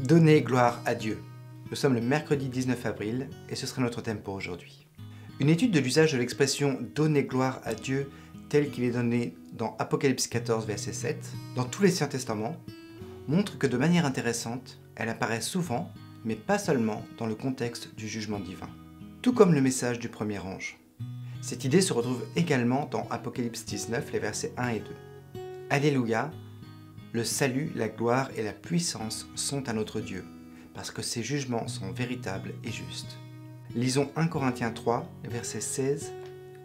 Donnez gloire à Dieu. Nous sommes le mercredi 19 avril et ce sera notre thème pour aujourd'hui. Une étude de l'usage de l'expression « donner gloire à Dieu » tel qu'il est donné dans Apocalypse 14, verset 7, dans tous les Saints Testaments, montre que de manière intéressante, elle apparaît souvent, mais pas seulement dans le contexte du jugement divin. Tout comme le message du premier ange. Cette idée se retrouve également dans Apocalypse 19, les versets 1 et 2. Alléluia, le salut, la gloire et la puissance sont à notre Dieu, parce que ses jugements sont véritables et justes. Lisons 1 Corinthiens 3, les versets 16,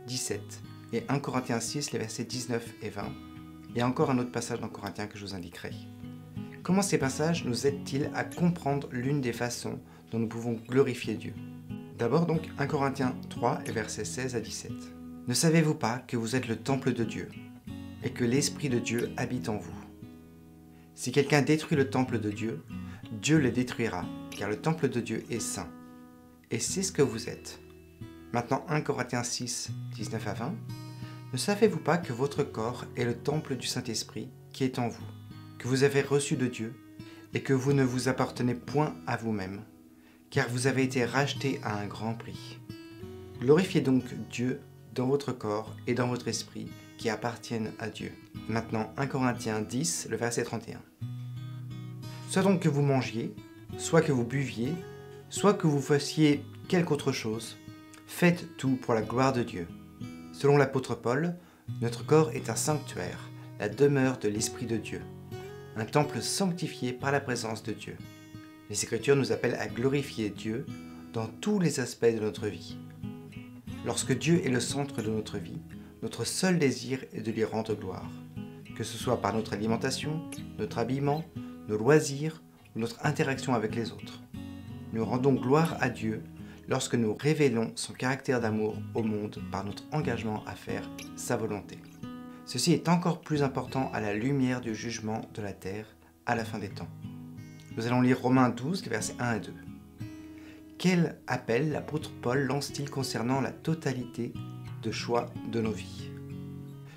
17, et 1 Corinthiens 6, les versets 19 et 20. Il y a encore un autre passage dans Corinthiens que je vous indiquerai. Comment ces passages nous aident-ils à comprendre l'une des façons dont nous pouvons glorifier Dieu? D'abord donc 1 Corinthiens 3, les versets 16 à 17. Ne savez-vous pas que vous êtes le temple de Dieu, et que l'Esprit de Dieu habite en vous? Si quelqu'un détruit le temple de Dieu, Dieu le détruira, car le temple de Dieu est saint. Et c'est ce que vous êtes. Maintenant 1 Corinthiens 6, 19 à 20. Ne savez-vous pas que votre corps est le temple du Saint-Esprit qui est en vous, que vous avez reçu de Dieu, et que vous ne vous appartenez point à vous-même, car vous avez été rachetés à un grand prix. Glorifiez donc Dieu dans votre corps et dans votre esprit qui appartiennent à Dieu. Maintenant 1 Corinthiens 10, le verset 31. Soit donc que vous mangiez, soit que vous buviez, soit que vous fassiez quelque autre chose, faites tout pour la gloire de Dieu. Selon l'apôtre Paul, notre corps est un sanctuaire, la demeure de l'Esprit de Dieu, un temple sanctifié par la présence de Dieu. Les Écritures nous appellent à glorifier Dieu dans tous les aspects de notre vie. Lorsque Dieu est le centre de notre vie, notre seul désir est de lui rendre gloire, que ce soit par notre alimentation, notre habillement, nos loisirs ou notre interaction avec les autres. Nous rendons gloire à Dieu lorsque nous révélons son caractère d'amour au monde par notre engagement à faire sa volonté. Ceci est encore plus important à la lumière du jugement de la terre à la fin des temps. Nous allons lire Romains 12, les versets 1 et 2. Quel appel l'apôtre Paul lance-t-il concernant la totalité de choix de nos vies?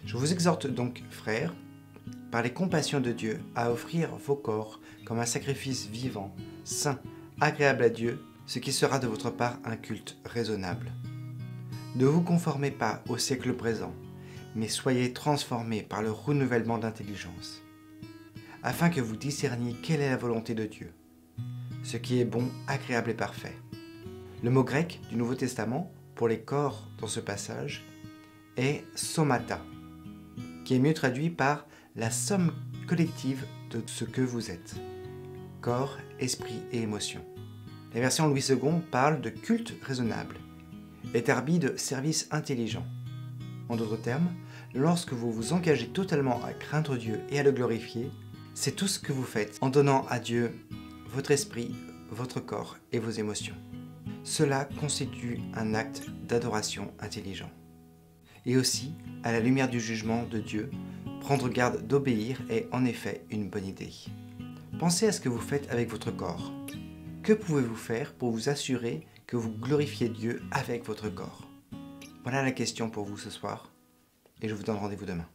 Je vous exhorte donc, frères, par les compassions de Dieu, à offrir vos corps comme un sacrifice vivant, saint, agréable à Dieu, ce qui sera de votre part un culte raisonnable. Ne vous conformez pas au siècle présent, mais soyez transformés par le renouvellement d'intelligence, afin que vous discerniez quelle est la volonté de Dieu, ce qui est bon, agréable et parfait. Le mot grec du Nouveau Testament pour les corps dans ce passage est somata, qui est mieux traduit par la somme collective de ce que vous êtes, corps, esprit et émotion. La version Louis II parle de culte raisonnable, et Darby de service intelligent. En d'autres termes, lorsque vous vous engagez totalement à craindre Dieu et à le glorifier, c'est tout ce que vous faites en donnant à Dieu votre esprit, votre corps et vos émotions. Cela constitue un acte d'adoration intelligent. Et aussi, à la lumière du jugement de Dieu, prendre garde d'obéir est en effet une bonne idée. Pensez à ce que vous faites avec votre corps. Que pouvez-vous faire pour vous assurer que vous glorifiez Dieu avec votre corps? Voilà la question pour vous ce soir, et je vous donne rendez-vous demain.